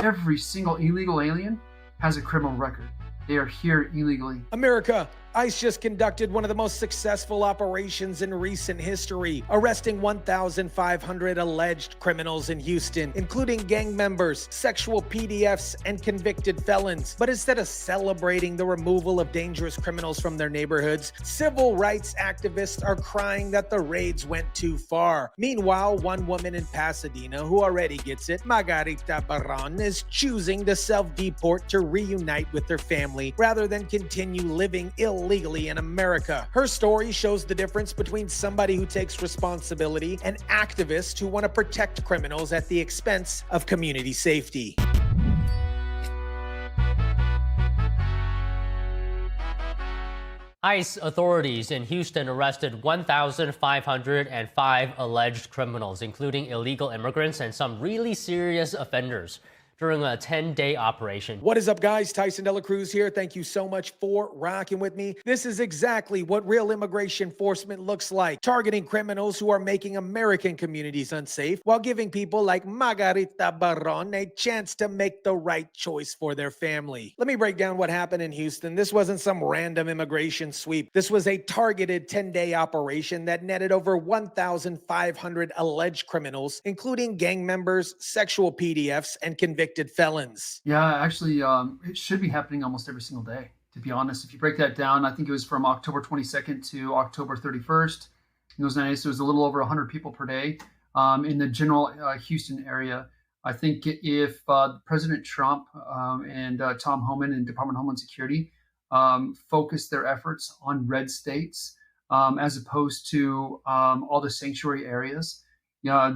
Every single illegal alien has a criminal record. They are here illegally. America, ICE just conducted one of the most successful operations in recent history, arresting 1,500 alleged criminals in Houston, including gang members, sexual PDFs, and convicted felons. But instead of celebrating the removal of dangerous criminals from their neighborhoods, civil rights activists are crying that the raids went too far. Meanwhile, one woman in Pasadena who already gets it, Margarita Baron, is choosing to self-deport to reunite with her family rather than continue living illegally in America. Her story shows the difference between somebody who takes responsibility and activists who want to protect criminals at the expense of community safety. ICE authorities in Houston arrested 1,505 alleged criminals, including illegal immigrants and some really serious offenders, during a 10-day operation. What is up, guys? Tyson DELACRUZ here. Thank you so much for rocking with me. This is exactly what real immigration enforcement looks like, targeting criminals who are making American communities unsafe while giving people like Margarita Baron a chance to make the right choice for their family. Let me break down what happened in Houston. This wasn't some random immigration sweep. This was a targeted 10-day operation that netted over 1,500 alleged criminals, including gang members, sexual PDFs, and convicted felons. Yeah, actually, it should be happening almost every single day, to be honest. If you break that down, I think it was from October 22nd to October 31st. In those 9 days, it was a little over 100 people per day in the general Houston area. I think if President Trump and Tom Homan and Department of Homeland Security focused their efforts on red states as opposed to all the sanctuary areas,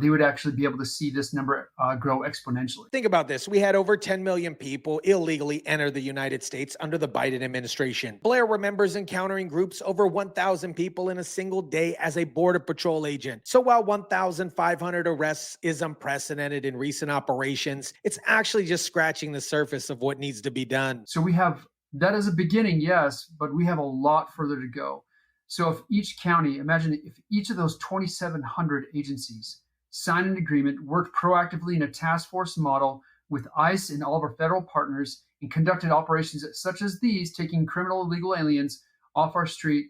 they would actually be able to see this number grow exponentially. Think about this. We had over 10 million people illegally enter the United States under the Biden administration. Blair remembers encountering groups over 1,000 people in a single day as a Border Patrol agent. So while 1,500 arrests is unprecedented in recent operations, it's actually just scratching the surface of what needs to be done. So we have that as a beginning, yes, but we have a lot further to go. So if each county, imagine if each of those 2,700 agencies signed an agreement, worked proactively in a task force model with ICE and all of our federal partners, and conducted operations such as these, taking criminal illegal aliens off our street,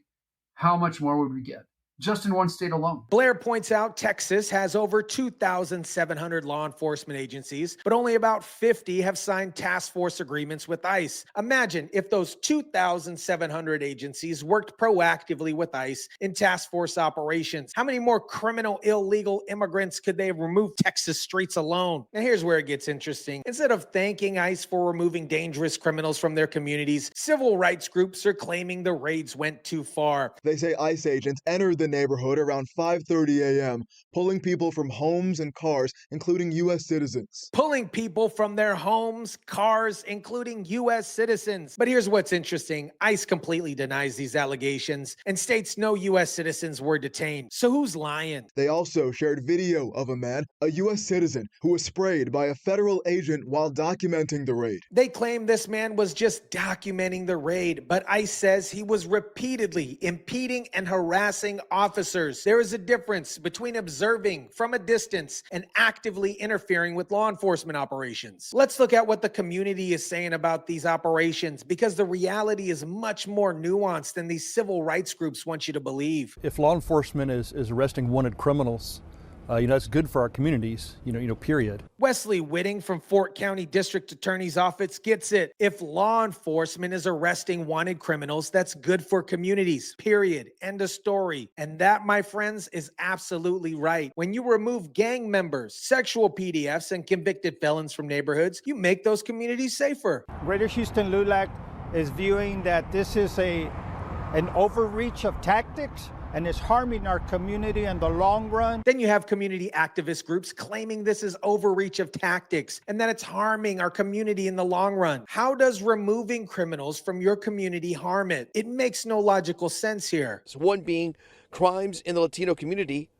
how much more would we get? Just in one state alone. Blair points out Texas has over 2,700 law enforcement agencies, but only about 50 have signed task force agreements with ICE. Imagine if those 2,700 agencies worked proactively with ICE in task force operations. How many more criminal illegal immigrants could they have removed Texas streets alone? Now here's where it gets interesting. Instead of thanking ICE for removing dangerous criminals from their communities, civil rights groups are claiming the raids went too far. They say ICE agents entered the neighborhood around 5:30 a.m., pulling people from homes and cars, including U.S. citizens. Pulling people from their homes, cars, including U.S. citizens. But here's what's interesting. ICE completely denies these allegations and states no U.S. citizens were detained. So who's lying? They also shared video of a man, a U.S. citizen, who was sprayed by a federal agent while documenting the raid. They claim this man was just documenting the raid, but ICE says he was repeatedly impeding and harassing officers. There is a difference between observing from a distance and actively interfering with law enforcement operations. Let's look at what the community is saying about these operations, because the reality is much more nuanced than these civil rights groups want you to believe. If law enforcement is arresting wanted criminals, that's good for our communities, period. Wesley Whitting from Fort County District Attorney's Office gets it. If law enforcement is arresting wanted criminals, that's good for communities, period. End of story. And that, my friends, is absolutely right. When you remove gang members, sexual PDFs, and convicted felons from neighborhoods, you make those communities safer. Greater Houston LULAC is viewing that this is an overreach of tactics and is harming our community in the long run. Then you have community activist groups claiming this is overreach of tactics and that it's harming our community in the long run. How does removing criminals from your community harm it? It makes no logical sense here. So one being crimes in the Latino community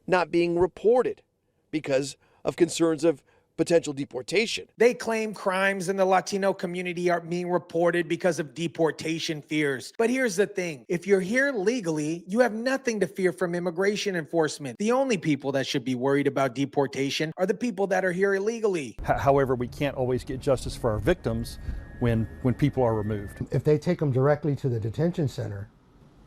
not being reported because of concerns of potential deportation. They claim crimes in the Latino community are being reported because of deportation fears. But here's the thing. If you're here legally, you have nothing to fear from immigration enforcement. The only people that should be worried about deportation are the people that are here illegally. However, we can't always get justice for our victims when people are removed. If they take them directly to the detention center,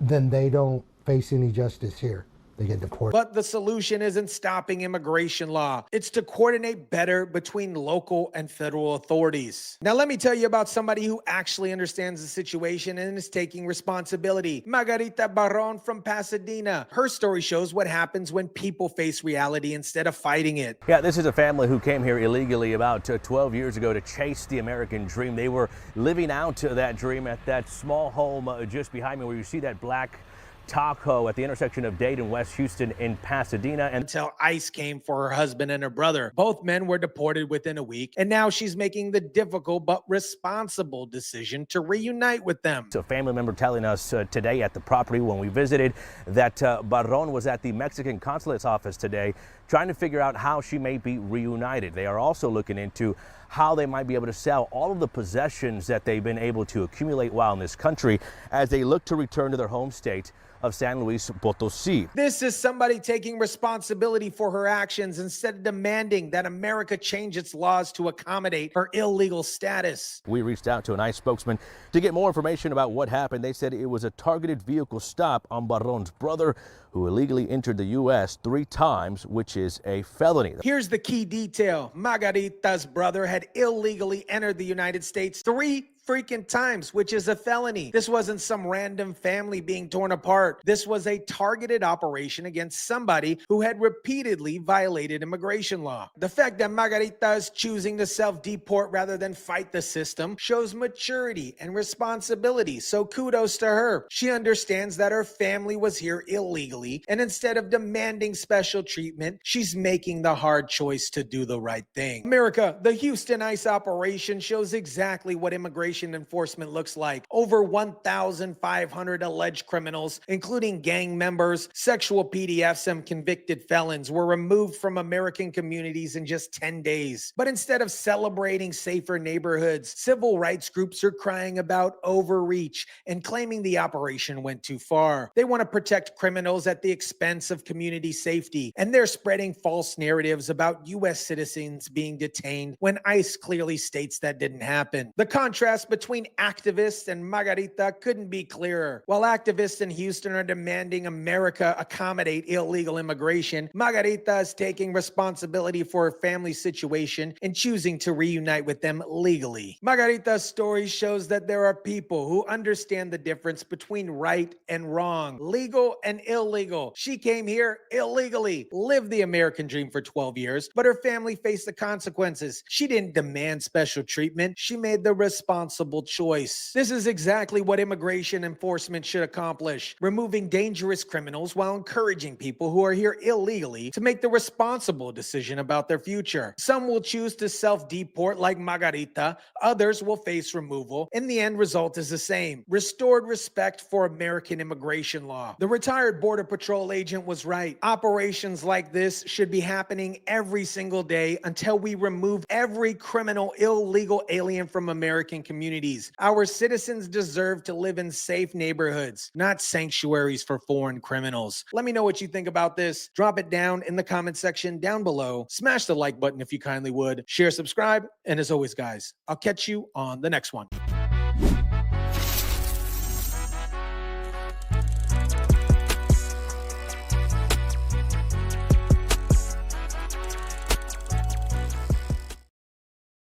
then they don't face any justice here. They get deported. But the solution isn't stopping immigration law. It's to coordinate better between local and federal authorities. Now, let me tell you about somebody who actually understands the situation and is taking responsibility. Margarita Baron from Pasadena. Her story shows what happens when people face reality instead of fighting it. Yeah, this is a family who came here illegally about 12 years ago to chase the American dream. They were living out that dream at that small home just behind me where you see that black Tahoe at the intersection of Dade and West Houston in Pasadena. Until ICE came for her husband and her brother. Both men were deported within a week, and now she's making the difficult but responsible decision to reunite with them. So a family member telling us today at the property when we visited that Baron was at the Mexican consulate's office today trying to figure out how she may be reunited. They are also looking into how they might be able to sell all of the possessions that they've been able to accumulate while in this country as they look to return to their home state of San Luis Potosí. This is somebody taking responsibility for her actions instead of demanding that America change its laws to accommodate her illegal status. We reached out to an ICE spokesman to get more information about what happened. They said it was a targeted vehicle stop on Baron's brother, who illegally entered the U.S. 3 times, which is a felony. Here's the key detail. Margarita's brother had illegally entered the United States 3 freaking times, which is a felony. This wasn't some random family being torn apart. This was a targeted operation against somebody who had repeatedly violated immigration law. The fact that Margarita is choosing to self-deport rather than fight the system shows maturity and responsibility, so kudos to her. She understands that her family was here illegally, and instead of demanding special treatment, she's making the hard choice to do the right thing. America, the Houston ICE operation shows exactly what immigration enforcement looks like. Over 1,500 alleged criminals, including gang members, sexual PDFs, and convicted felons, were removed from American communities in just 10 days. But instead of celebrating safer neighborhoods, civil rights groups are crying about overreach and claiming the operation went too far. They want to protect criminals at the expense of community safety, and they're spreading false narratives about U.S. citizens being detained when ICE clearly states that didn't happen. The contrast between activists and Margarita couldn't be clearer. While activists in Houston are demanding America accommodate illegal immigration, Margarita is taking responsibility for her family's situation and choosing to reunite with them legally. Margarita's story shows that there are people who understand the difference between right and wrong, legal and illegal. She came here illegally, lived the American dream for 12 years, but her family faced the consequences. She didn't demand special treatment. She made the responsible choice. This is exactly what immigration enforcement should accomplish, removing dangerous criminals while encouraging people who are here illegally to make the responsible decision about their future. Some will choose to self-deport like Margarita, others will face removal, and the end result is the same: restored respect for American immigration law. The retired Border Patrol agent was right. Operations like this should be happening every single day until we remove every criminal, illegal alien from American communities. Our citizens deserve to live in safe neighborhoods, not sanctuaries for foreign criminals. Let me know what you think about this. Drop it down in the comment section down below. Smash the like button if you kindly would. Share, subscribe, and as always, guys, I'll catch you on the next one.